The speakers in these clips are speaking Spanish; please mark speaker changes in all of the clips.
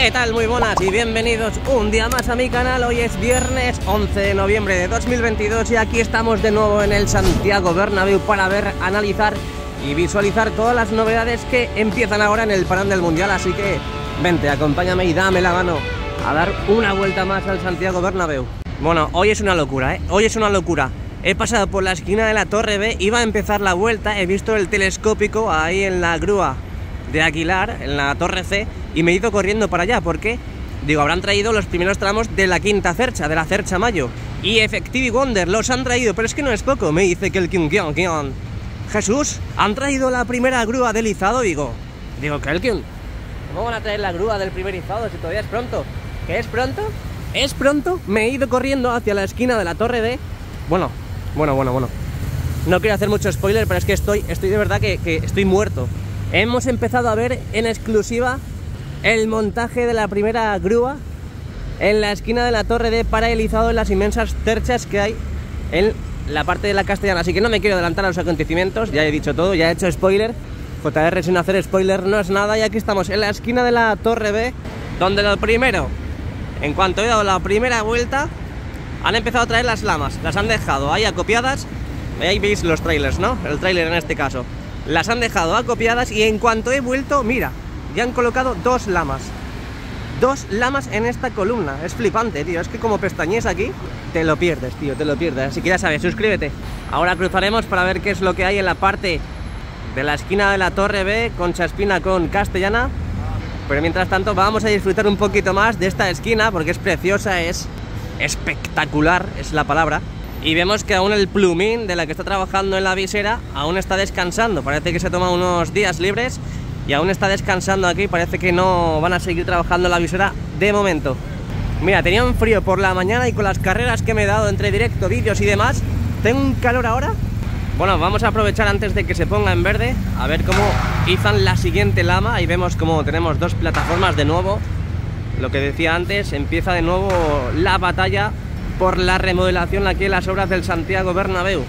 Speaker 1: ¿Qué tal? Muy buenas y bienvenidos un día más a mi canal. Hoy es viernes 11 de noviembre de 2022 y aquí estamos de nuevo en el Santiago Bernabéu para ver, analizar y visualizar todas las novedades que empiezan ahora en el parón del Mundial. Así que vente, acompáñame y dame la mano a dar una vuelta más al Santiago Bernabéu. Bueno, hoy es una locura, hoy es una locura. He pasado por la esquina de la Torre B, iba a empezar la vuelta, he visto el telescópico ahí en la grúa de Aguilar, en la Torre C, y me he ido corriendo para allá, porque, digo, habrán traído los primeros tramos de la quinta cercha, de la cercha Mayo, y Effective Wonder los han traído, pero es que no es poco, me dice que el Kion. Jesús, ¿han traído la primera grúa del izado? Digo, que el Kion. ¿Cómo van a traer la grúa del primer izado si todavía es pronto? ¿Qué es pronto? ¿Es pronto? Me he ido corriendo hacia la esquina de la Torre D. Bueno. No quiero hacer mucho spoiler, pero es que estoy de verdad que estoy muerto. Hemos empezado a ver en exclusiva el montaje de la primera grúa en la esquina de la Torre D para el izado en las inmensas cerchas que hay en la parte de la Castellana. Así que no me quiero adelantar a los acontecimientos, ya he dicho todo, ya he hecho spoiler. JR sin hacer spoiler no es nada, y aquí estamos en la esquina de la Torre B, donde lo primero, en cuanto he dado la primera vuelta, han empezado a traer las lamas, las han dejado ahí acopiadas. Ahí veis los trailers, ¿no? El trailer en este caso. Las han dejado acopiadas y en cuanto he vuelto, mira, ya han colocado dos lamas. Dos lamas en esta columna. Es flipante, tío. Es que como pestañees aquí, te lo pierdes, tío, te lo pierdes. Así que ya sabes, suscríbete. Ahora cruzaremos para ver qué es lo que hay en la parte de la esquina de la Torre B, Concha Espina con Castellana. Pero mientras tanto vamos a disfrutar un poquito más de esta esquina, porque es preciosa, es espectacular, es la palabra. Y vemos que aún el plumín de la que está trabajando en la visera aún está descansando. Parece que se toma unos días libres y aún está descansando aquí. Parece que no van a seguir trabajando en la visera de momento. Mira, tenía un frío por la mañana y con las carreras que me he dado entre directo, vídeos y demás, tengo un calor ahora. Bueno, vamos a aprovechar antes de que se ponga en verde a ver cómo izan la siguiente lama. Ahí vemos como tenemos dos plataformas de nuevo. Lo que decía antes, empieza de nuevo la batalla por la remodelación aquí en las obras del Santiago Bernabéu.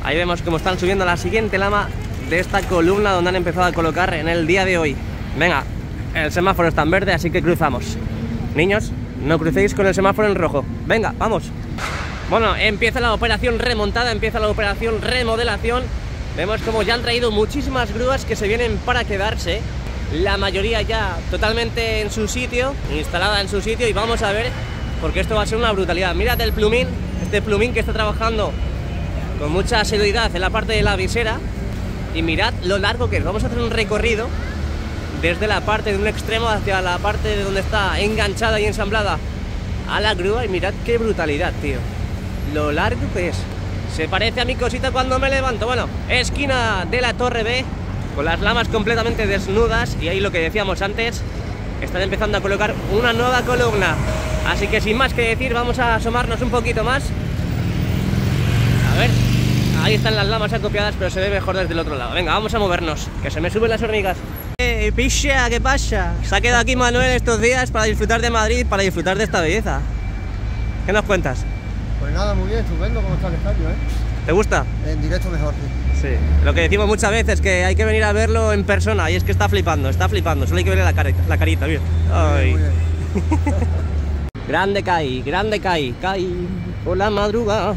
Speaker 1: Ahí vemos cómo están subiendo la siguiente lama de esta columna donde han empezado a colocar en el día de hoy. Venga, el semáforo está en verde, así que cruzamos. Niños, no crucéis con el semáforo en rojo. Venga, vamos. Bueno, empieza la operación remontada, empieza la operación remodelación. Vemos como ya han traído muchísimas grúas que se vienen para quedarse. La mayoría ya totalmente en su sitio, instalada en su sitio, y vamos a ver, porque esto va a ser una brutalidad. Mirad el plumín, este plumín que está trabajando con mucha seguridad en la parte de la visera, y mirad lo largo que es. Vamos a hacer un recorrido desde la parte de un extremo hacia la parte de donde está enganchada y ensamblada a la grúa, y mirad qué brutalidad, tío, lo largo que es. Se parece a mi cosita cuando me levanto. Bueno, esquina de la Torre B, con las lamas completamente desnudas, y ahí lo que decíamos antes, están empezando a colocar una nueva columna. Así que sin más que decir, vamos a asomarnos un poquito más. A ver, ahí están las lamas acopiadas, pero se ve mejor desde el otro lado. Venga, vamos a movernos, que se me suben las hormigas. Picha, ¿qué pasa? Se ha quedado aquí Manuel estos días para disfrutar de Madrid, para disfrutar de esta belleza. ¿Qué nos cuentas?
Speaker 2: Pues nada, muy bien, estupendo cómo está el estadio, ¿eh?
Speaker 1: ¿Te gusta? En
Speaker 2: directo mejor, sí.
Speaker 1: Sí, lo que decimos muchas veces, que hay que venir a verlo en persona, y es que está flipando, solo hay que verle la carita, mira. Ay.
Speaker 2: Muy bien.
Speaker 1: Grande Kai por la madrugada.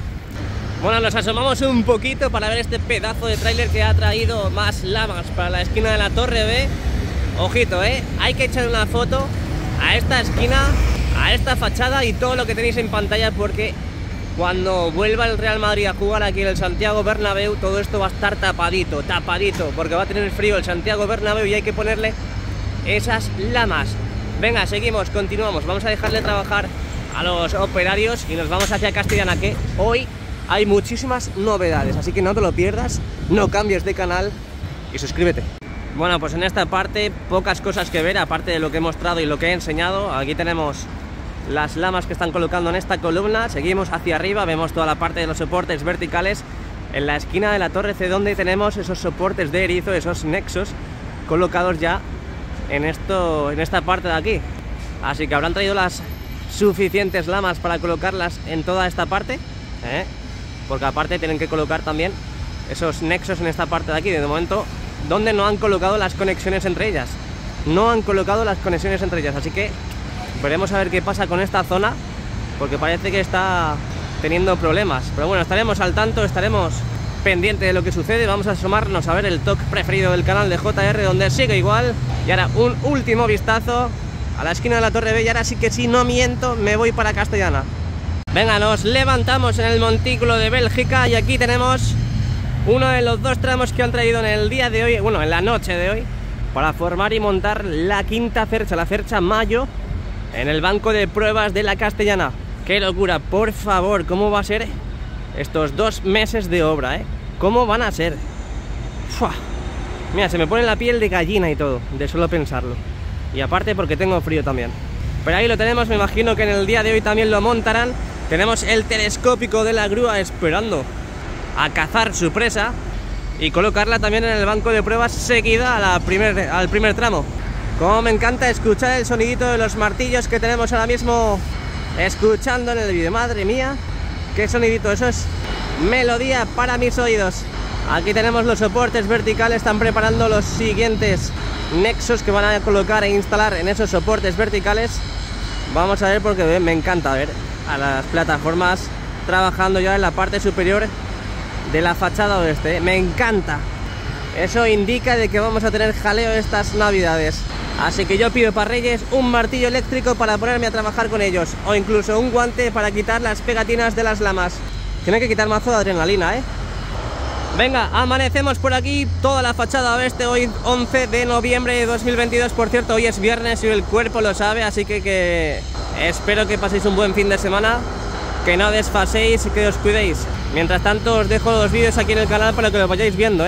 Speaker 1: Bueno, nos asomamos un poquito para ver este pedazo de tráiler que ha traído más lamas para la esquina de la Torre B. Ojito, hay que echar una foto a esta esquina, a esta fachada y todo lo que tenéis en pantalla, porque cuando vuelva el Real Madrid a jugar aquí en el Santiago Bernabéu, todo esto va a estar tapadito, porque va a tener frío el Santiago Bernabéu y hay que ponerle esas lamas. Venga, seguimos, continuamos, vamos a dejarle trabajar a los operarios y nos vamos hacia Castellana, que hoy hay muchísimas novedades, así que no te lo pierdas, no cambies de canal y suscríbete. Bueno, pues en esta parte pocas cosas que ver, aparte de lo que he mostrado y lo que he enseñado. Aquí tenemos las lamas que están colocando en esta columna, seguimos hacia arriba, vemos toda la parte de los soportes verticales en la esquina de la Torre C, donde tenemos esos soportes de erizo, esos nexos colocados ya en esta parte de aquí. Así que habrán traído las suficientes lamas para colocarlas en toda esta parte, porque aparte tienen que colocar también esos nexos en esta parte de aquí. De momento, donde no han colocado las conexiones entre ellas, así que Esperemos a ver qué pasa con esta zona, porque parece que está teniendo problemas. Pero bueno, estaremos al tanto, estaremos pendientes de lo que sucede. Vamos a asomarnos a ver el toque preferido del canal de JR, donde sigue igual. Y ahora un último vistazo a la esquina de la Torre B. Y ahora sí que sí, no miento, me voy para Castellana. Venga, nos levantamos en el montículo de Bélgica y aquí tenemos uno de los dos tramos que han traído en el día de hoy, bueno, en la noche de hoy, para formar y montar la quinta cercha, la cercha Mayo, en el banco de pruebas de la Castellana. ¡Qué locura! Por favor, ¿cómo va a ser estos 2 meses de obra, ¿Cómo van a ser? ¡Fua! Mira, se me pone la piel de gallina y todo, de solo pensarlo. Y aparte porque tengo frío también. Pero ahí lo tenemos, me imagino que en el día de hoy también lo montarán. Tenemos el telescópico de la grúa esperando a cazar su presa y colocarla también en el banco de pruebas seguida a al primer tramo. Como me encanta escuchar el sonidito de los martillos que tenemos ahora mismo escuchando en el vídeo. Madre mía, qué sonidito, eso es melodía para mis oídos. Aquí tenemos los soportes verticales, están preparando los siguientes nexos que van a colocar e instalar en esos soportes verticales. Vamos a ver, porque me encanta ver a las plataformas trabajando ya en la parte superior de la fachada oeste. Me encanta. Eso indica de que vamos a tener jaleo estas navidades. Así que yo pido para Reyes un martillo eléctrico para ponerme a trabajar con ellos, o incluso un guante para quitar las pegatinas de las lamas. Tiene que quitar mazo de adrenalina, Venga, amanecemos por aquí, toda la fachada oeste, hoy 11 de noviembre de 2022. Por cierto, hoy es viernes y el cuerpo lo sabe, así que espero que paséis un buen fin de semana, que no desfaséis y que os cuidéis. Mientras tanto, os dejo los vídeos aquí en el canal para que lo vayáis viendo,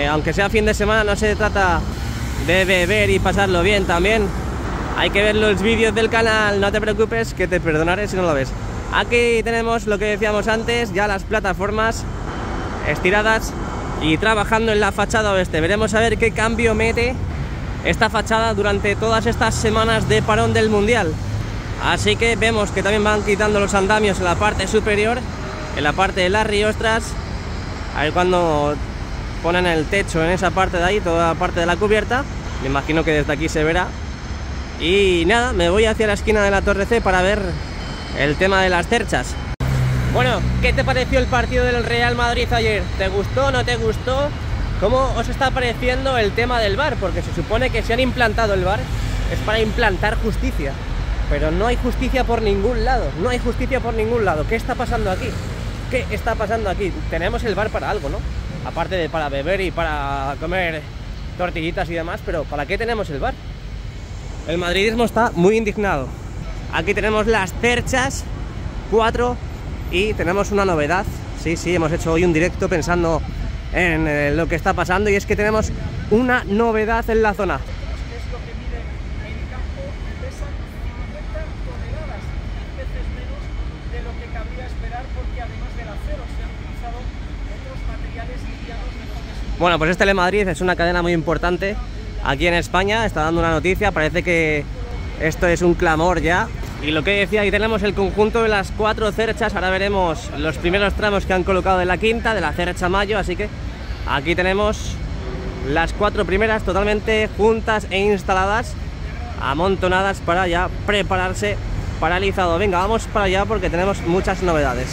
Speaker 1: aunque sea fin de semana, no se trata de beber y pasarlo bien también. Hay que ver los vídeos del canal, no te preocupes, que te perdonaré si no lo ves. Aquí tenemos lo que decíamos antes, ya las plataformas estiradas y trabajando en la fachada oeste. Veremos a ver qué cambio mete esta fachada durante todas estas semanas de parón del Mundial. Así que vemos que también van quitando los andamios en la parte superior, en la parte de las riostras. A ver cuando ponen el techo en esa parte de ahí, toda la parte de la cubierta. Me imagino que desde aquí se verá. Y nada, me voy hacia la esquina de la Torre C para ver el tema de las cerchas. Bueno, ¿qué te pareció el partido del Real Madrid ayer? ¿Te gustó o no te gustó? ¿Cómo os está pareciendo el tema del VAR? Porque se supone que si han implantado el VAR es para implantar justicia, pero no hay justicia por ningún lado, no hay justicia por ningún lado. ¿Qué está pasando aquí? ¿Qué está pasando aquí? Tenemos el VAR para algo, ¿no? Aparte de para beber y para comer tortillitas y demás, pero ¿para qué tenemos el VAR? El madridismo está muy indignado. Aquí tenemos las cerchas 4 y tenemos una novedad. Sí, hemos hecho hoy un directo pensando en lo que está pasando, y es que tenemos una novedad en la zona.
Speaker 3: Es lo que mide en campo y pesan 50 toneladas, 10 veces menos de lo que cabría esperar, porque además del acero se han utilizado otros materiales livianos mejor que su...
Speaker 1: Bueno, pues Telemadrid es una cadena muy importante aquí en España, está dando una noticia, parece que esto es un clamor ya. Y lo que decía, aquí tenemos el conjunto de las 4 cerchas. Ahora veremos los primeros tramos que han colocado de la quinta, de la cercha Mayo. Así que aquí tenemos las 4 primeras totalmente juntas e instaladas, amontonadas para ya prepararse para el izado. Venga, vamos para allá porque tenemos muchas novedades.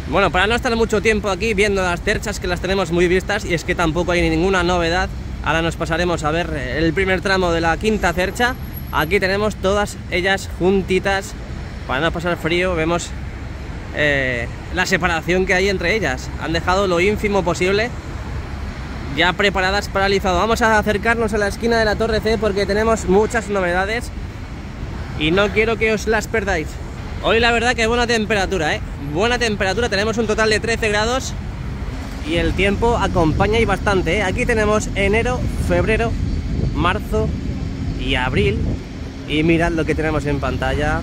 Speaker 1: Bueno, para no estar mucho tiempo aquí viendo las cerchas, que las tenemos muy vistas, y es que tampoco hay ninguna novedad. Ahora nos pasaremos a ver el primer tramo de la quinta cercha. Aquí tenemos todas ellas juntitas para no pasar frío. Vemos la separación que hay entre ellas. Han dejado lo ínfimo posible, ya preparadas para el izado. Vamos a acercarnos a la esquina de la Torre C porque tenemos muchas novedades y no quiero que os las perdáis. Hoy la verdad que buena temperatura, buena temperatura. Tenemos un total de 13 grados y el tiempo acompaña y bastante, Aquí tenemos enero, febrero, marzo y abril, y mirad lo que tenemos en pantalla.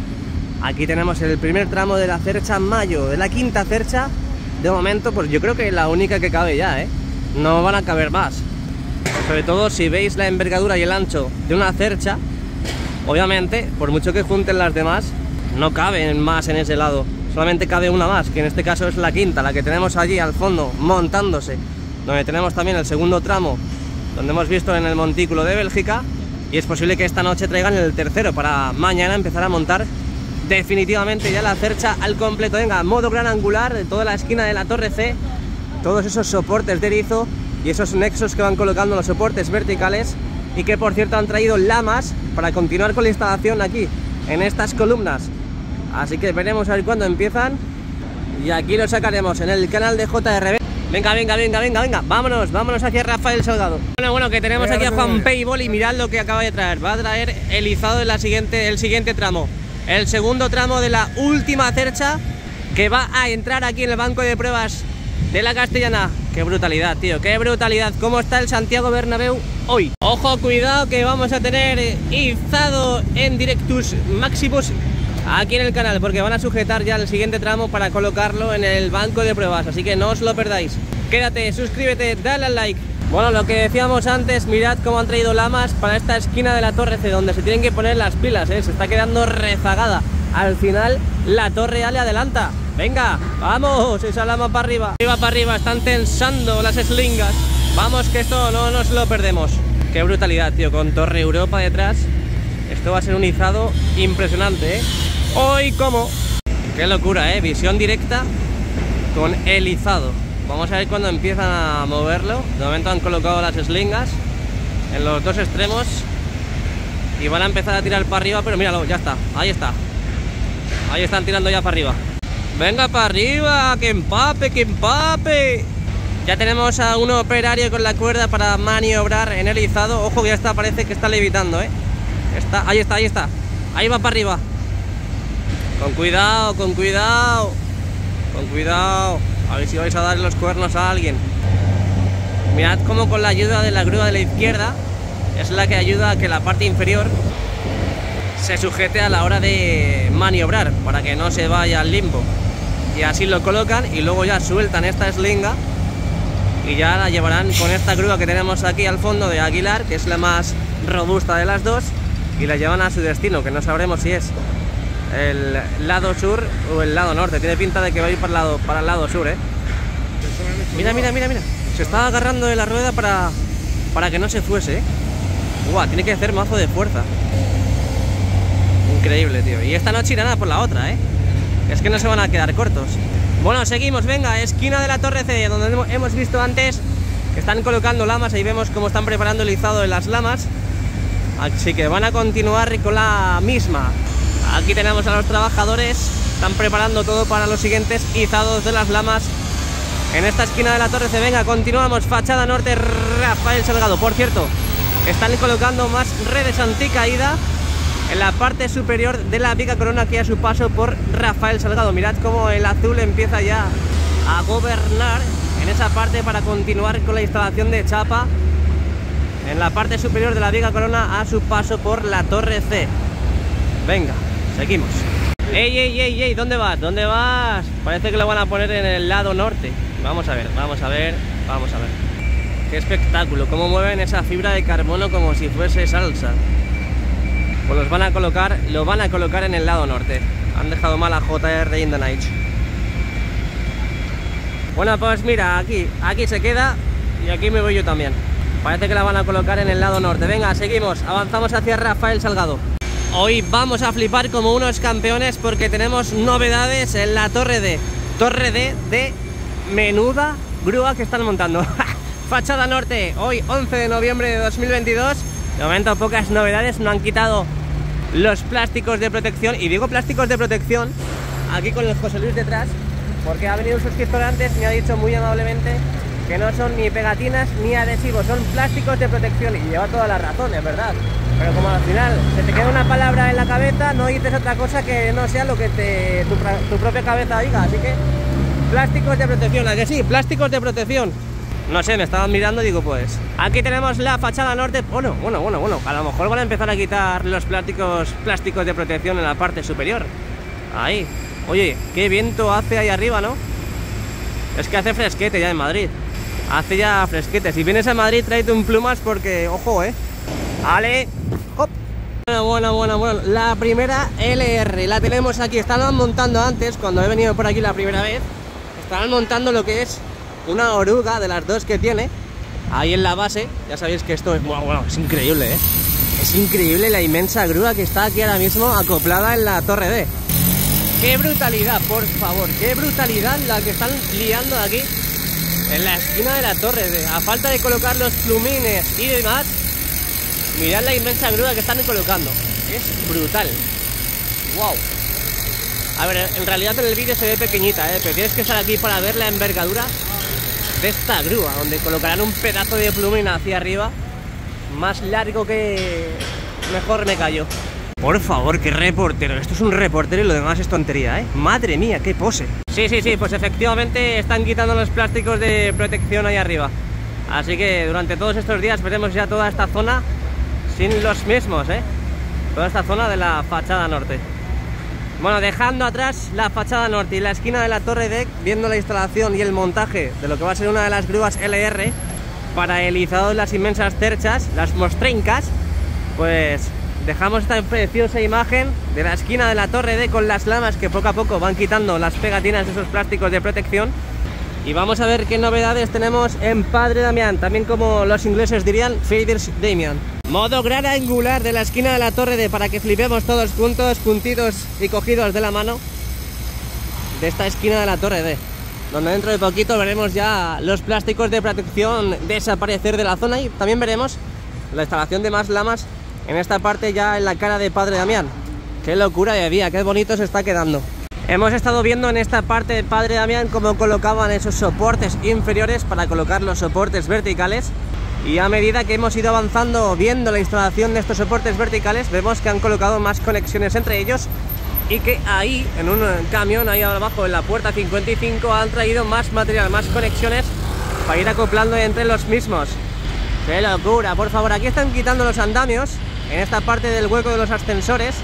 Speaker 1: Aquí tenemos el primer tramo de la cercha Mayo, de la quinta cercha. De momento, pues yo creo que es la única que cabe ya, no van a caber más. Sobre todo si veis la envergadura y el ancho de una cercha, obviamente, por mucho que junten las demás, no caben más en ese lado. Solamente cabe una más, que en este caso es la quinta, la que tenemos allí al fondo, montándose. Donde tenemos también el segundo tramo, donde hemos visto en el montículo de Bélgica. y es posible que esta noche traigan el tercero para mañana empezar a montar definitivamente ya la cercha al completo. Venga, modo gran angular de toda la esquina de la torre C, todos esos soportes de erizo y esos nexos que van colocando los soportes verticales, y que por cierto han traído lamas para continuar con la instalación aquí en estas columnas. Así que veremos a ver cuándo empiezan y aquí lo sacaremos en el canal de JRB. Venga, venga, venga, venga, venga, vámonos hacia Rafael Salgado. Bueno, que tenemos aquí a Juan Paybol y mirad lo que acaba de traer. Va a traer el izado de el siguiente tramo, el segundo tramo de la última cercha que va a entrar aquí en el banco de pruebas de la Castellana. Qué brutalidad, tío, qué brutalidad. ¿Cómo está el Santiago Bernabéu hoy? Ojo, cuidado, que vamos a tener izado en directus maximus aquí en el canal, porque van a sujetar ya el siguiente tramo para colocarlo en el banco de pruebas, así que no os lo perdáis. Quédate, suscríbete, dale al like. Bueno, lo que decíamos antes, mirad cómo han traído lamas para esta esquina de la torre C, donde se tienen que poner las pilas, se está quedando rezagada. Al final la torre ya le adelanta. Venga, vamos, esa lama para arriba. Para arriba, están tensando las eslingas. Vamos, que esto no nos lo perdemos. Qué brutalidad, tío, con Torre Europa detrás. Esto va a ser un izado impresionante, Hoy como. Qué locura, visión directa con el izado. Vamos a ver cuándo empiezan a moverlo. De momento han colocado las eslingas en los dos extremos y van a empezar a tirar para arriba, pero míralo, ya está, ahí está. Ahí están tirando ya para arriba. Venga para arriba, que empape, que empape. Ya tenemos a un operario con la cuerda para maniobrar en el izado. Ojo que ya está, parece que está levitando, ahí está, ahí está. Ahí va para arriba. Con cuidado, con cuidado. Con cuidado. A ver si vais a darle los cuernos a alguien. Mirad cómo con la ayuda de la grúa de la izquierda es la que ayuda a que la parte inferior se sujete a la hora de maniobrar, para que no se vaya al limbo. Y así lo colocan y luego ya sueltan esta eslinga y ya la llevarán con esta grúa que tenemos aquí al fondo de Aguilar, que es la más robusta de las dos, y la llevan a su destino, que no sabremos si es el lado sur o el lado norte. Tiene pinta de que va a ir para el lado sur, Mira, mira, mira, mira. Se está agarrando de la rueda para que no se fuese, Buah, tiene que hacer mazo de fuerza. Increíble, tío. Y esta noche irán a por la otra, Es que no se van a quedar cortos. Bueno, seguimos, venga, esquina de la torre C, donde hemos visto antes que están colocando lamas. Ahí vemos cómo están preparando el izado de las lamas. Así que van a continuar con la misma. Aquí tenemos a los trabajadores. Están preparando todo para los siguientes izados de las lamas en esta esquina de la torre C. Venga, continuamos. Fachada norte, Rafael Salgado. Por cierto, están colocando más redes anticaída en la parte superior de la viga corona, aquí a su paso por Rafael Salgado. Mirad cómo el azul empieza ya a gobernar en esa parte para continuar con la instalación de chapa en la parte superior de la viga corona a su paso por la torre C. Venga, seguimos. ¡Ey, ey, ey, ey! ¿Dónde vas? ¿Dónde vas? Parece que lo van a poner en el lado norte. Vamos a ver, vamos a ver, vamos a ver. ¡Qué espectáculo! Cómo mueven esa fibra de carbono como si fuese salsa. Pues lo van a colocar en el lado norte. Han dejado mal a JR in the Night. Bueno, pues mira, aquí se queda y aquí me voy yo también. Parece que la van a colocar en el lado norte. Venga, seguimos, avanzamos hacia Rafael Salgado. Hoy vamos a flipar como unos campeones porque tenemos novedades en la torre D. Torre D de menuda grúa que están montando. Fachada norte, hoy 11 de noviembre de 2022. De momento pocas novedades, no han quitado los plásticos de protección. Y digo plásticos de protección aquí con el José Luis detrás, porque ha venido un suscriptor antes y me ha dicho muy amablemente que no son ni pegatinas ni adhesivos, son plásticos de protección. Y lleva toda la razón, es verdad. Pero como al final se te queda una palabra en la cabeza, no dices otra cosa que no sea lo que tu propia cabeza diga. Así que plásticos de protección, ¿a que sí? Plásticos de protección. No sé, me estaban mirando y digo, pues aquí tenemos la fachada norte. Bueno, a lo mejor van a empezar a quitar los plásticos de protección en la parte superior. Ahí. Oye, qué viento hace ahí arriba, ¿no? Es que hace fresquete ya en Madrid. Hace ya fresquete. Si vienes a Madrid, tráete un plumas porque, ojo, Vale. Hop. Bueno. La primera LR la tenemos aquí. Estaban montando antes, cuando he venido por aquí la primera vez. Estaban montando lo que es una oruga de las dos que tiene ahí en la base. Ya sabéis que esto es, bueno, es increíble, Es increíble la inmensa grúa que está aquí ahora mismo acoplada en la torre D. ¡Qué brutalidad, por favor! ¡Qué brutalidad la que están liando aquí en la esquina de la torre D! A falta de colocar los plumines y demás, mirad la inmensa grúa que están colocando. Es brutal. ¡Wow! A ver, en realidad en el vídeo se ve pequeñita, pero tienes que estar aquí para ver la envergadura de esta grúa, donde colocarán un pedazo de plumín hacia arriba, más largo que... mejor me callo. Por favor, qué reportero. Esto es un reportero y lo demás es tontería, ¿eh? Madre mía, qué pose. Sí, pues efectivamente están quitando los plásticos de protección ahí arriba. Así que durante todos estos días veremos ya toda esta zona sin los mismos, ¿eh? Toda esta zona de la fachada norte. Bueno, dejando atrás la fachada norte y la esquina de la torre D, viendo la instalación y el montaje de lo que va a ser una de las grúas LR para el izado de las inmensas cerchas, las mostrincas, pues dejamos esta preciosa imagen de la esquina de la torre D con las lamas que poco a poco van quitando las pegatinas de esos plásticos de protección. Y vamos a ver qué novedades tenemos en Padre Damián, también como los ingleses dirían, Father's Damian. Modo gran angular de la esquina de la torre D para que flipemos todos juntos, juntitos y cogidos de la mano de esta esquina de la torre D, donde dentro de poquito veremos ya los plásticos de protección desaparecer de la zona y también veremos la instalación de más lamas en esta parte ya en la cara de Padre Damián. Qué locura de día, qué bonito se está quedando. Hemos estado viendo en esta parte de Padre Damián cómo colocaban esos soportes inferiores para colocar los soportes verticales, y a medida que hemos ido avanzando viendo la instalación de estos soportes verticales, vemos que han colocado más conexiones entre ellos y que ahí, en un camión ahí abajo en la puerta 55, han traído más material, más conexiones para ir acoplando entre los mismos. ¡Qué locura! Por favor, aquí están quitando los andamios en esta parte del hueco de los ascensores.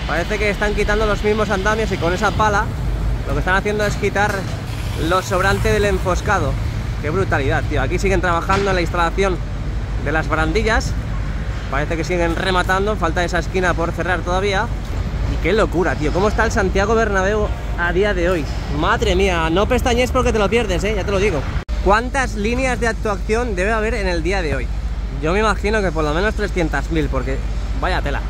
Speaker 1: Parece que están quitando los mismos andamios y con esa pala lo que están haciendo es quitar lo sobrante del enfoscado. ¡Qué brutalidad, tío! Aquí siguen trabajando en la instalación de las barandillas. Parece que siguen rematando, falta esa esquina por cerrar todavía. Y qué locura, tío, cómo está el Santiago Bernabéu a día de hoy. Madre mía, no pestañes porque te lo pierdes, ya te lo digo. ¿Cuántas líneas de actuación debe haber en el día de hoy? Yo me imagino que por lo menos 300.000, porque vaya tela.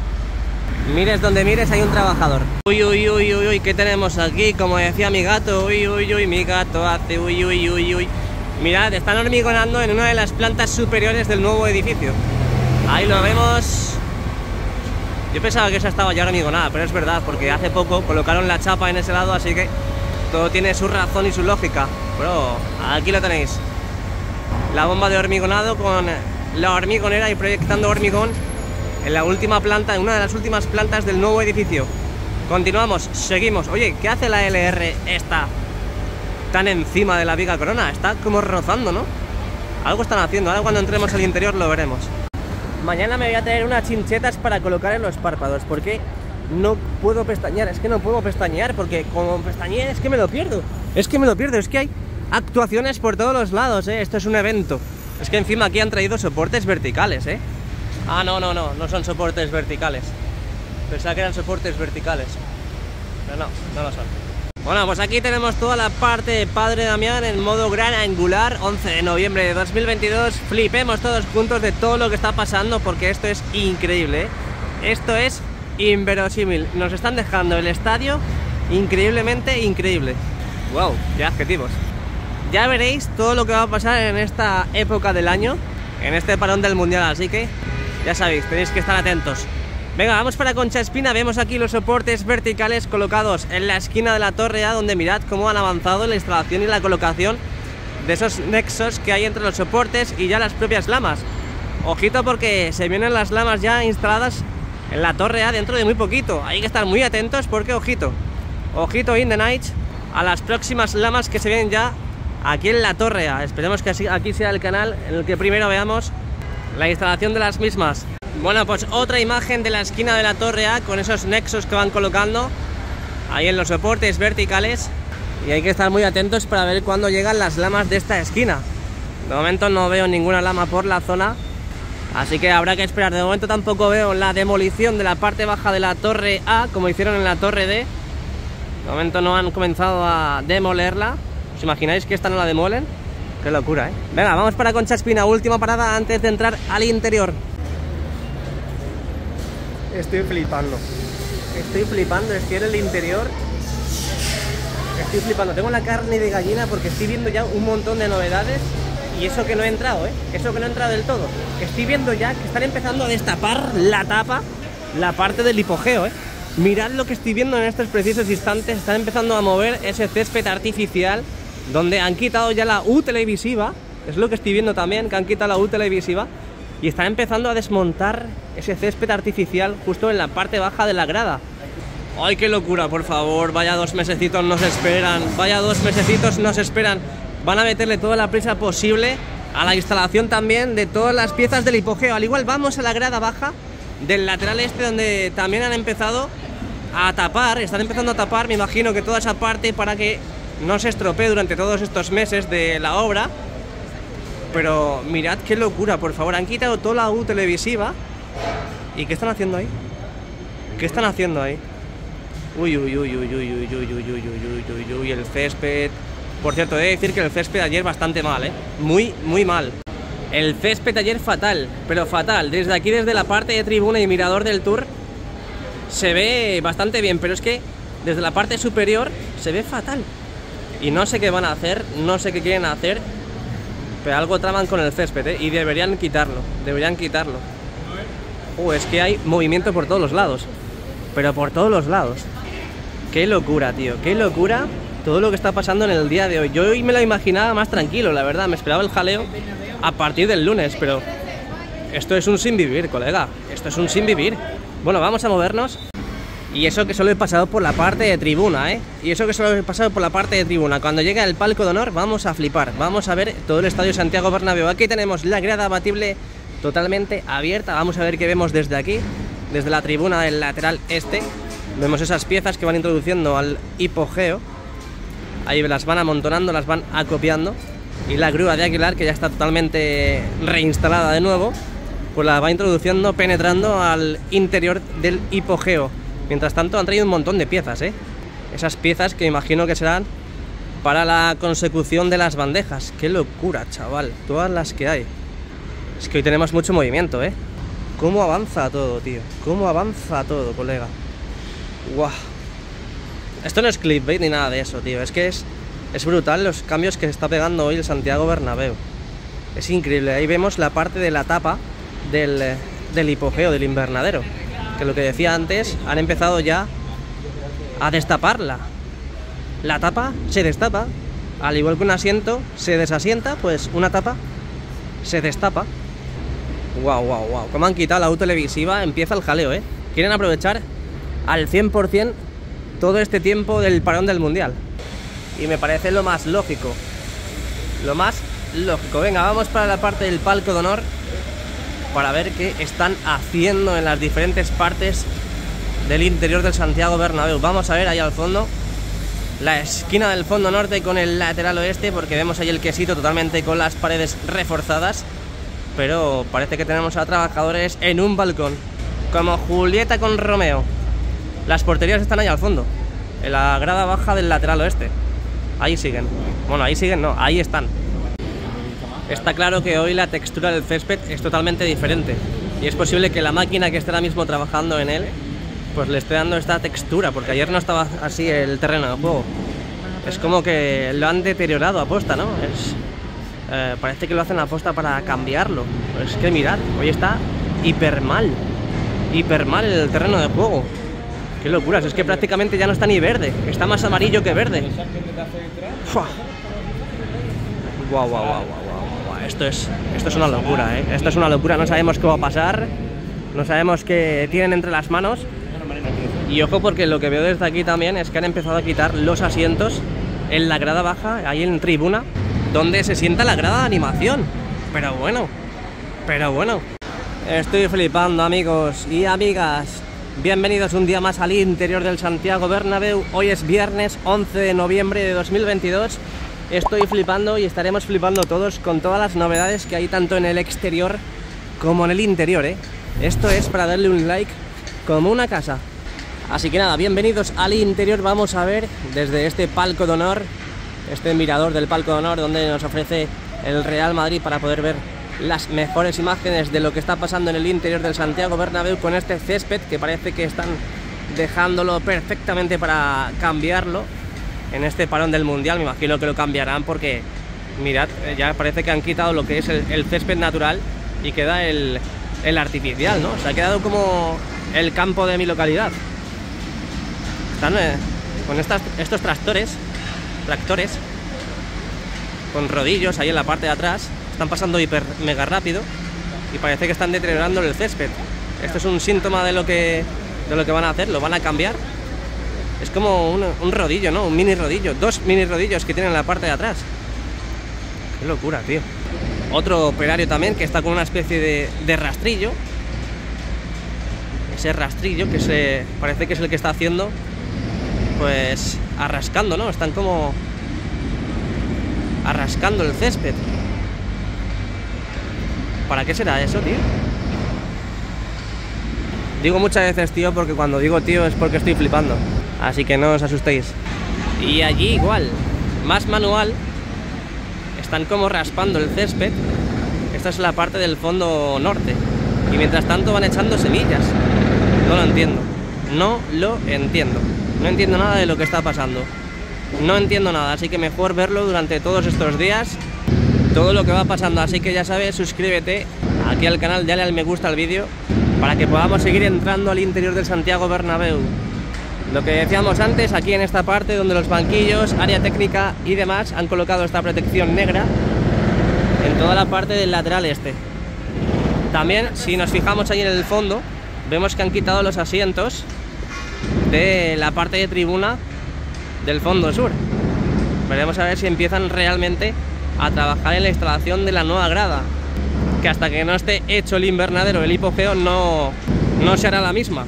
Speaker 1: Mires donde mires hay un trabajador. Uy, ¿qué tenemos aquí? Como decía mi gato, uy, mi gato hace uy. Mirad, están hormigonando en una de las plantas superiores del nuevo edificio. Ahí lo vemos. Yo pensaba que esa estaba ya hormigonada, pero es verdad, porque hace poco colocaron la chapa en ese lado, así que todo tiene su razón y su lógica. Pero aquí lo tenéis. La bomba de hormigonado con la hormigonera y proyectando hormigón en la última planta, en una de las últimas plantas del nuevo edificio. Continuamos, seguimos. Oye, ¿qué hace la LR esta tan encima de la viga corona? Está como rozando, ¿no? Algo están haciendo, ahora cuando entremos al interior lo veremos. Mañana me voy a traer unas chinchetas para colocar en los párpados, porque no puedo pestañear, es que no puedo pestañear, porque como pestañeé es que me lo pierdo. Es que hay actuaciones por todos los lados, esto es un evento. Es que encima aquí han traído soportes verticales, Ah, no son soportes verticales. Pensaba que eran soportes verticales, pero no lo son. Bueno, pues aquí tenemos toda la parte de Padre Damián en modo gran angular, 11 de noviembre de 2022. Flipemos todos juntos de todo lo que está pasando, porque esto es increíble, Esto es inverosímil. Nos están dejando el estadio increíblemente increíble. Wow, qué adjetivos. Ya veréis todo lo que va a pasar en esta época del año, en este parón del mundial, así que ya sabéis, tenéis que estar atentos. Venga, vamos para Concha Espina. Vemos aquí los soportes verticales colocados en la esquina de la torre A, donde mirad cómo han avanzado en la instalación y la colocación de esos nexos que hay entre los soportes y ya las propias lamas. Ojito, porque se vienen las lamas ya instaladas en la torre A dentro de muy poquito. Hay que estar muy atentos porque, ojito in the night, a las próximas lamas que se vienen ya aquí en la torre A. Esperemos que aquí sea el canal en el que primero veamos la instalación de las mismas. Bueno, pues otra imagen de la esquina de la torre A con esos nexos que van colocando ahí en los soportes verticales, y hay que estar muy atentos para ver cuándo llegan las lamas de esta esquina. De momento no veo ninguna lama por la zona, así que habrá que esperar. De momento tampoco veo la demolición de la parte baja de la torre A como hicieron en la torre D. De momento no han comenzado a demolerla. ¿Os imagináis que esta no la demolen? Qué locura, Venga, vamos para Concha Espina, última parada antes de entrar al interior. Estoy flipando. Estoy flipando, es que en el interior estoy flipando. Tengo la carne de gallina porque estoy viendo ya un montón de novedades. Y eso que no he entrado, eso que no he entrado del todo. Estoy viendo ya que están empezando a destapar la tapa, la parte del hipogeo, Mirad lo que estoy viendo en estos precisos instantes. Están empezando a mover ese césped artificial, donde han quitado ya la U televisiva. Es lo que estoy viendo también, que han quitado la U televisiva. Y están empezando a desmontar ese césped artificial justo en la parte baja de la grada. ¡Ay, qué locura, por favor! Vaya 2 mesecitos nos esperan. Vaya 2 mesecitos nos esperan. Van a meterle toda la prisa posible a la instalación también de todas las piezas del hipogeo. Al igual vamos a la grada baja del lateral este, donde también han empezado a tapar. Están empezando a tapar, me imagino que toda esa parte, para que no se estropee durante todos estos meses de la obra. Pero mirad qué locura, por favor. Han quitado toda la U televisiva. ¿Y qué están haciendo ahí? ¿Qué están haciendo ahí? Uy, uy, uy, uy, uy, uy, uy, uy, uy, uy, uy, uy, el césped. Por cierto, he de decir que el césped ayer bastante mal, muy, muy mal. El césped ayer fatal, pero fatal. Desde aquí, desde la parte de tribuna y mirador del Tour, se ve bastante bien, pero es que desde la parte superior se ve fatal. Y no sé qué van a hacer, no sé qué quieren hacer, pero algo traman con el césped, y deberían quitarlo, es que hay movimiento por todos los lados, pero por todos los lados. Qué locura, tío, qué locura todo lo que está pasando en el día de hoy. Yo hoy me lo imaginaba más tranquilo, la verdad, me esperaba el jaleo a partir del lunes, pero esto es un sin vivir, colega, esto es un sin vivir. Bueno, vamos a movernos. Y eso que solo he pasado por la parte de tribuna, Y eso que solo he pasado por la parte de tribuna. Cuando llegue el palco de honor vamos a flipar. Vamos a ver todo el estadio Santiago Bernabéu. Aquí tenemos la grada abatible totalmente abierta. Vamos a ver qué vemos desde aquí, desde la tribuna del lateral este. Vemos esas piezas que van introduciendo al hipogeo. Ahí las van amontonando, las van acopiando. Y la grúa de Aguilar, que ya está totalmente reinstalada de nuevo, pues la va introduciendo, penetrando al interior del hipogeo. Mientras tanto han traído un montón de piezas, Esas piezas que imagino que serán para la consecución de las bandejas. ¡Qué locura, chaval! Todas las que hay. Es que hoy tenemos mucho movimiento, ¿Cómo avanza todo, tío? ¿Cómo avanza todo, colega? ¡Guau! Esto no es clickbait ni nada de eso, tío. Es que es brutal los cambios que está pegando hoy el Santiago Bernabéu. Es increíble. Ahí vemos la parte de la tapa del hipogeo, del invernadero. Que lo que decía antes, han empezado ya a destaparla. La tapa se destapa, al igual que un asiento se desasienta, pues una tapa se destapa. Guau, guau, guau. Como han quitado la U televisiva, empieza el jaleo, Quieren aprovechar al 100% todo este tiempo del parón del Mundial. Y me parece lo más lógico. Lo más lógico. Venga, vamos para la parte del palco de honor, para ver qué están haciendo en las diferentes partes del interior del Santiago Bernabéu. Vamos a ver ahí al fondo la esquina del fondo norte con el lateral oeste, porque vemos ahí el quesito totalmente con las paredes reforzadas, pero parece que tenemos a trabajadores en un balcón, como Julieta con Romeo. Las porterías están ahí al fondo, en la grada baja del lateral oeste. Ahí siguen. Bueno, ahí siguen, no, ahí están. Está claro que hoy la textura del césped es totalmente diferente, y es posible que la máquina que esté ahora mismo trabajando en él pues le esté dando esta textura, porque ayer no estaba así el terreno de juego. Es como que lo han deteriorado a posta, ¿no? Parece que lo hacen a posta para cambiarlo. Pues es que mirad, hoy está hiper mal el terreno de juego. Qué locuras, es que prácticamente ya no está ni verde, está más amarillo que verde. ¡Fua! Guau, guau, guau, guau. Esto es una locura, Esto es una locura, no sabemos qué va a pasar, no sabemos qué tienen entre las manos. Y ojo, porque lo que veo desde aquí también es que han empezado a quitar los asientos en la grada baja, ahí en tribuna, donde se sienta la grada de animación. Pero bueno, estoy flipando, amigos y amigas. Bienvenidos un día más al interior del Santiago Bernabéu. Hoy es viernes 11 de noviembre de 2022. Estoy flipando y estaremos flipando todos con todas las novedades que hay tanto en el exterior como en el interior, Esto es para darle un like como una casa. Así que nada, bienvenidos al interior. Vamos a ver desde este palco de honor, este mirador del palco de honor, donde nos ofrece el Real Madrid para poder ver las mejores imágenes de lo que está pasando en el interior del Santiago Bernabéu con este césped que parece que están dejándolo perfectamente para cambiarlo en este parón del Mundial. Me imagino que lo cambiarán porque mirad, ya parece que han quitado lo que es el césped natural y queda el artificial, ¿no? Se ha quedado como el campo de mi localidad. Están con estos tractores con rodillos ahí en la parte de atrás. Están pasando hiper mega rápido y parece que están deteriorando el césped. Esto es un síntoma de lo que van a hacer, lo van a cambiar. Es como un rodillo, ¿no? Un mini rodillo, 2 mini rodillos que tienen en la parte de atrás. Qué locura, tío. Otro operario también que está con una especie de rastrillo. Ese rastrillo que parece que es el que está haciendo, pues, arrascando, ¿no? Están como arrascando el césped. ¿Para qué será eso, tío? Digo muchas veces tío porque cuando digo tío es porque estoy flipando. Así que no os asustéis. Y allí igual, más manual, están como raspando el césped. Esta es la parte del fondo norte. Y mientras tanto van echando semillas. No lo entiendo. No lo entiendo. No entiendo nada de lo que está pasando. No entiendo nada, así que mejor verlo durante todos estos días. Todo lo que va pasando, así que ya sabes, suscríbete aquí al canal, dale al me gusta al vídeo para que podamos seguir entrando al interior del Santiago Bernabéu. Lo que decíamos antes, aquí en esta parte donde los banquillos, área técnica y demás han colocado esta protección negra en toda la parte del lateral este. También, si nos fijamos ahí en el fondo, vemos que han quitado los asientos de la parte de tribuna del fondo sur. Veremos a ver si empiezan realmente a trabajar en la instalación de la nueva grada, que hasta que no esté hecho el invernadero, el hipogeo, no se hará la misma.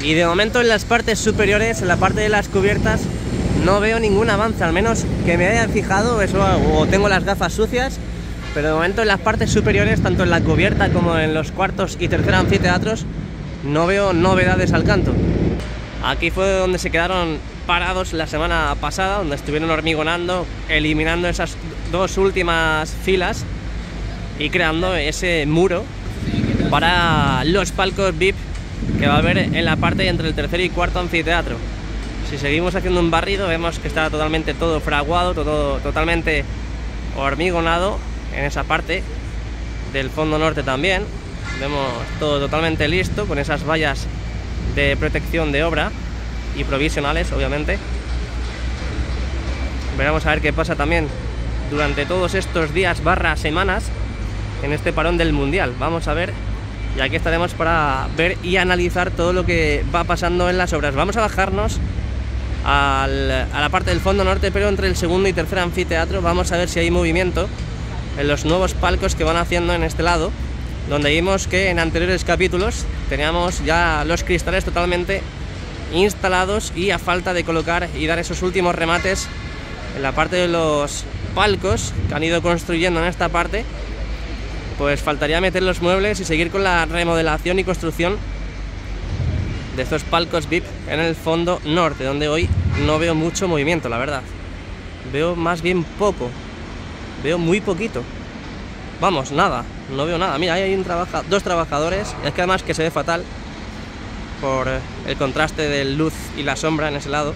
Speaker 1: Y de momento en las partes superiores, en la parte de las cubiertas, no veo ningún avance, al menos que me haya fijado, eso, o tengo las gafas sucias, pero de momento en las partes superiores, tanto en la cubierta como en los cuartos y tercer anfiteatros, no veo novedades al canto. Aquí fue donde se quedaron parados la semana pasada, donde estuvieron hormigonando, eliminando esas 2 últimas filas y creando ese muro para los palcos VIP que va a haber en la parte entre el tercer y cuarto anfiteatro. Si seguimos haciendo un barrido, vemos que está totalmente todo fraguado, todo totalmente hormigonado en esa parte del fondo norte también. Vemos todo totalmente listo con esas vallas de protección de obra y provisionales, obviamente. Veremos a ver qué pasa también durante todos estos días / semanas en este parón del Mundial. Vamos a ver, y aquí estaremos para ver y analizar todo lo que va pasando en las obras. Vamos a bajarnos a la parte del fondo norte, pero entre el segundo y tercer anfiteatro. Vamos a ver si hay movimiento en los nuevos palcos que van haciendo en este lado, donde vimos que en anteriores capítulos teníamos ya los cristales totalmente instalados y a falta de colocar y dar esos últimos remates en la parte de los palcos que han ido construyendo en esta parte, pues faltaría meter los muebles y seguir con la remodelación y construcción de estos palcos VIP en el fondo norte, donde hoy no veo mucho movimiento, la verdad. Veo más bien poco, veo muy poquito. Vamos, nada, no veo nada. Mira, ahí hay 2 trabajadores, es que además que se ve fatal por el contraste de luz y la sombra en ese lado,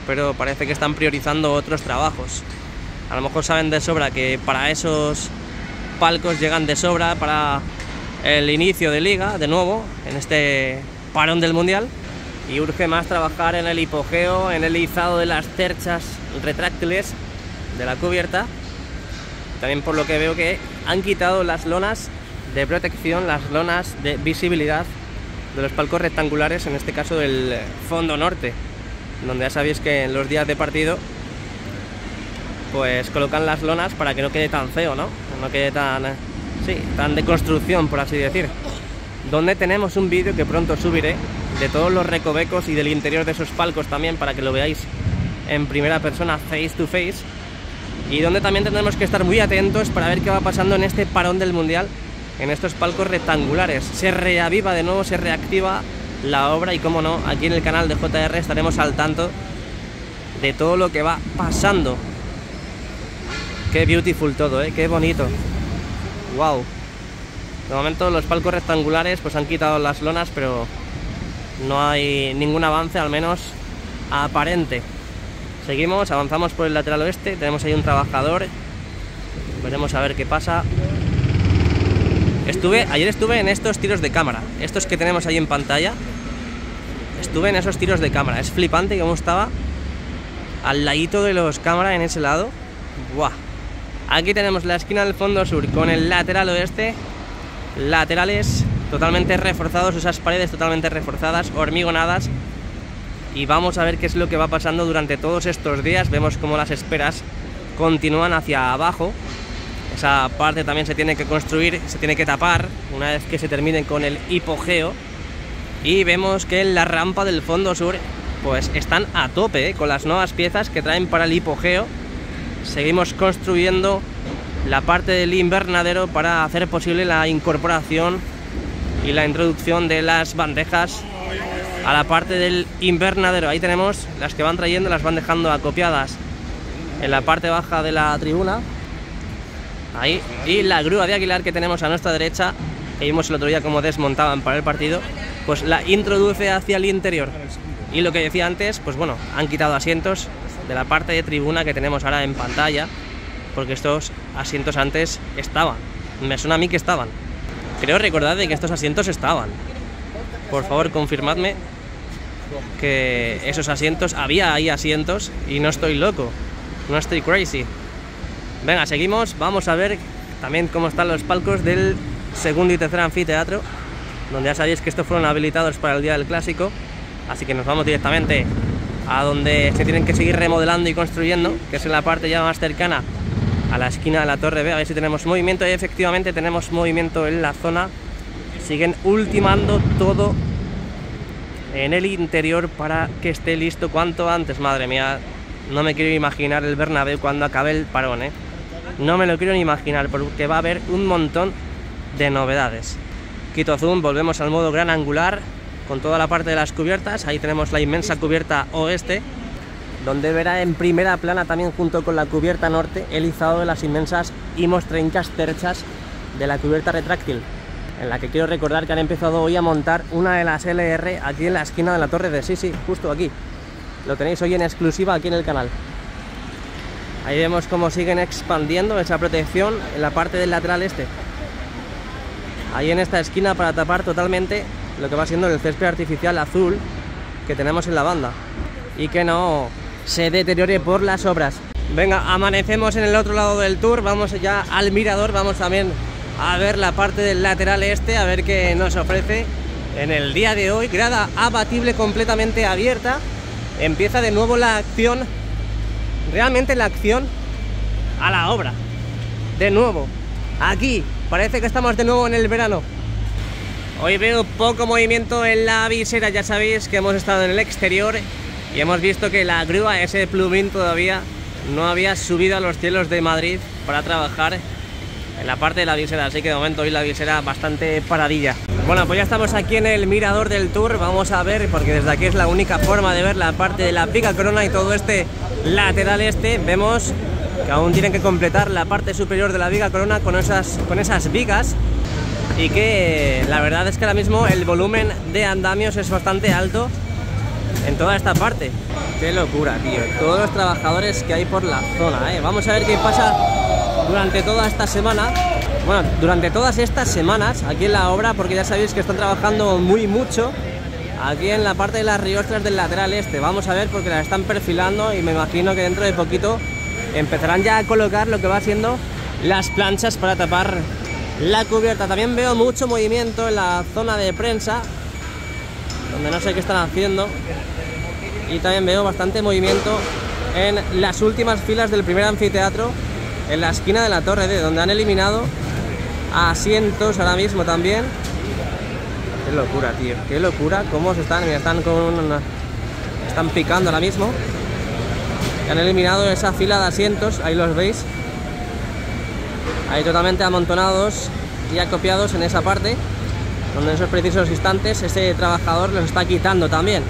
Speaker 1: pero parece que están priorizando otros trabajos. A lo mejor saben de sobra que para esos palcos llegan de sobra para el inicio de liga, de nuevo, en este parón del Mundial, y urge más trabajar en el hipogeo, en el izado de las cerchas retráctiles de la cubierta. También por lo que veo que han quitado las lonas de protección, las lonas de visibilidad de los palcos rectangulares, en este caso del fondo norte, donde ya sabéis que en los días de partido pues colocan las lonas para que no quede tan feo, ¿no? No quede tan de construcción, por así decir. Donde tenemos un vídeo que pronto subiré de todos los recovecos y del interior de esos palcos también, para que lo veáis en primera persona, face to face. Y donde también tendremos que estar muy atentos para ver qué va pasando en este parón del Mundial, en estos palcos rectangulares. Se reaviva de nuevo, se reactiva la obra y, como no, aquí en el canal de JR estaremos al tanto de todo lo que va pasando. Qué beautiful todo, qué bonito. Wow. De momento los palcos rectangulares pues han quitado las lonas, pero no hay ningún avance, al menos aparente. Seguimos, avanzamos por el lateral oeste, tenemos ahí un trabajador. Veremos a ver qué pasa. Ayer estuve en estos tiros de cámara, estos que tenemos ahí en pantalla. Estuve en esos tiros de cámara, es flipante cómo estaba al ladito de los cámaras en ese lado. Buah. Aquí tenemos la esquina del fondo sur con el lateral oeste. Laterales totalmente reforzados, esas paredes totalmente reforzadas, hormigonadas. Y vamos a ver qué es lo que va pasando durante todos estos días. Vemos cómo las esperas continúan hacia abajo. Esa parte también se tiene que construir, se tiene que tapar una vez que se termine con el hipogeo. Y vemos que en la rampa del fondo sur pues están a tope con las nuevas piezas que traen para el hipogeo. Seguimos construyendo la parte del invernadero para hacer posible la incorporación y la introducción de las bandejas a la parte del invernadero. Ahí tenemos las que van trayendo, las van dejando acopiadas en la parte baja de la tribuna. Ahí, y la grúa de Aguilar que tenemos a nuestra derecha, que vimos el otro día cómo desmontaban para el partido, pues la introduce hacia el interior. Y lo que decía antes, pues bueno, han quitado asientos de la parte de tribuna que tenemos ahora en pantalla, porque estos asientos antes estaban. Me suena a mí que estaban. Creo recordar de que estos asientos estaban. Por favor, confirmadme que esos asientos, había ahí asientos y no estoy loco, no estoy crazy. Venga, seguimos, vamos a ver también cómo están los palcos del segundo y tercer anfiteatro, donde ya sabéis que estos fueron habilitados para el día del clásico, así que nos vamos directamente a donde se tienen que seguir remodelando y construyendo, que es en la parte ya más cercana a la esquina de la Torre B, a ver si tenemos movimiento. Y efectivamente tenemos movimiento en la zona. Siguen ultimando todo en el interior para que esté listo cuanto antes. Madre mía, no me quiero imaginar el Bernabéu cuando acabe el parón, ¿eh? No me lo quiero ni imaginar, porque va a haber un montón de novedades. Quito zoom, volvemos al modo gran angular con toda la parte de las cubiertas. Ahí tenemos la inmensa cubierta oeste, donde verá en primera plana también junto con la cubierta norte el izado de las inmensas y mostrencas terchas de la cubierta retráctil, en la que quiero recordar que han empezado hoy a montar una de las LR aquí en la esquina de la Torre de sí, justo aquí. Lo tenéis hoy en exclusiva aquí en el canal. Ahí vemos cómo siguen expandiendo esa protección en la parte del lateral este. Ahí en esta esquina para tapar totalmente lo que va siendo el césped artificial azul que tenemos en la banda y que no se deteriore por las obras. Venga, amanecemos en el otro lado del tour, vamos ya al mirador, vamos también a ver la parte del lateral este, a ver qué nos ofrece en el día de hoy. Grada abatible completamente abierta, empieza de nuevo la acción, realmente la acción a la obra, de nuevo, aquí, parece que estamos de nuevo en el verano. Hoy veo poco movimiento en la visera, ya sabéis que hemos estado en el exterior y hemos visto que la grúa, ese plumín todavía no había subido a los cielos de Madrid para trabajar en la parte de la visera, así que de momento hoy la visera bastante paradilla. Bueno, pues ya estamos aquí en el mirador del tour, vamos a ver, porque desde aquí es la única forma de ver la parte de la viga corona y todo este lateral este. Vemos que aún tienen que completar la parte superior de la viga corona con esas vigas, y que la verdad es que ahora mismo el volumen de andamios es bastante alto en toda esta parte. Qué locura, tío, todos los trabajadores que hay por la zona, ¿eh? Vamos a ver qué pasa durante toda esta semana, bueno, durante todas estas semanas aquí en la obra, porque ya sabéis que están trabajando muy mucho aquí en la parte de las riostras del lateral este. Vamos a ver, porque las están perfilando y me imagino que dentro de poquito empezarán ya a colocar lo que va siendo las planchas para tapar la cubierta. También veo mucho movimiento en la zona de prensa, donde no sé qué están haciendo, y también veo bastante movimiento en las últimas filas del primer anfiteatro, en la esquina de la Torre D, donde han eliminado asientos ahora mismo también. Qué locura, tío, qué locura cómo se están, mira, están picando ahora mismo. Han eliminado esa fila de asientos, ahí los veis, ahí totalmente amontonados y acopiados en esa parte, donde en esos precisos instantes ese trabajador los está quitando también.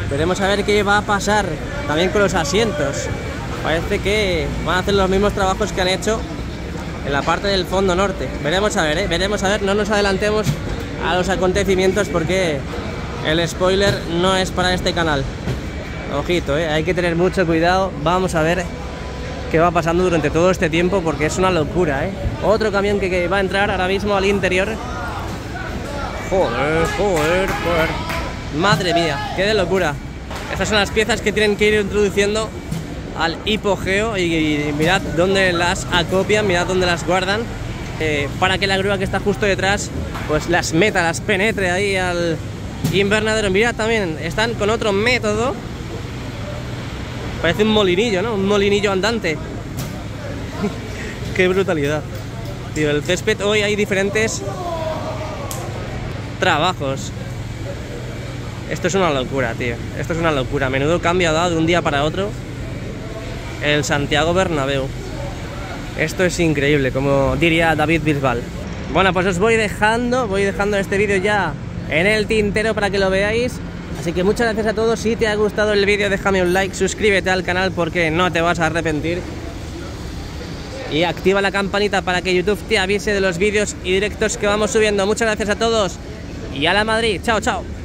Speaker 1: Veremos a ver qué va a pasar también con los asientos. Parece que van a hacer los mismos trabajos que han hecho en la parte del fondo norte. Veremos a ver, veremos a ver, no nos adelantemos a los acontecimientos porque el spoiler no es para este canal. Ojito, hay que tener mucho cuidado. Vamos a ver qué va pasando durante todo este tiempo porque es una locura, Otro camión que va a entrar ahora mismo al interior. Joder. Madre mía, qué de locura. Estas son las piezas que tienen que ir introduciendo al hipogeo y mirad dónde las acopian, mirad dónde las guardan, para que la grúa que está justo detrás pues las meta, las penetre ahí al invernadero. Mirad también, están con otro método. Parece un molinillo, ¿no? Un molinillo andante. Qué brutalidad. Tío, el césped, hoy hay diferentes trabajos. Esto es una locura, tío. Esto es una locura. Menudo cambio ha dado de un día para otro el Santiago Bernabéu. Esto es increíble, como diría David Bisbal. Bueno, pues os voy dejando este vídeo ya en el tintero para que lo veáis. Así que muchas gracias a todos. Si te ha gustado el vídeo, déjame un like, suscríbete al canal porque no te vas a arrepentir. Y activa la campanita para que YouTube te avise de los vídeos y directos que vamos subiendo. Muchas gracias a todos y a la Madrid. Chao, chao.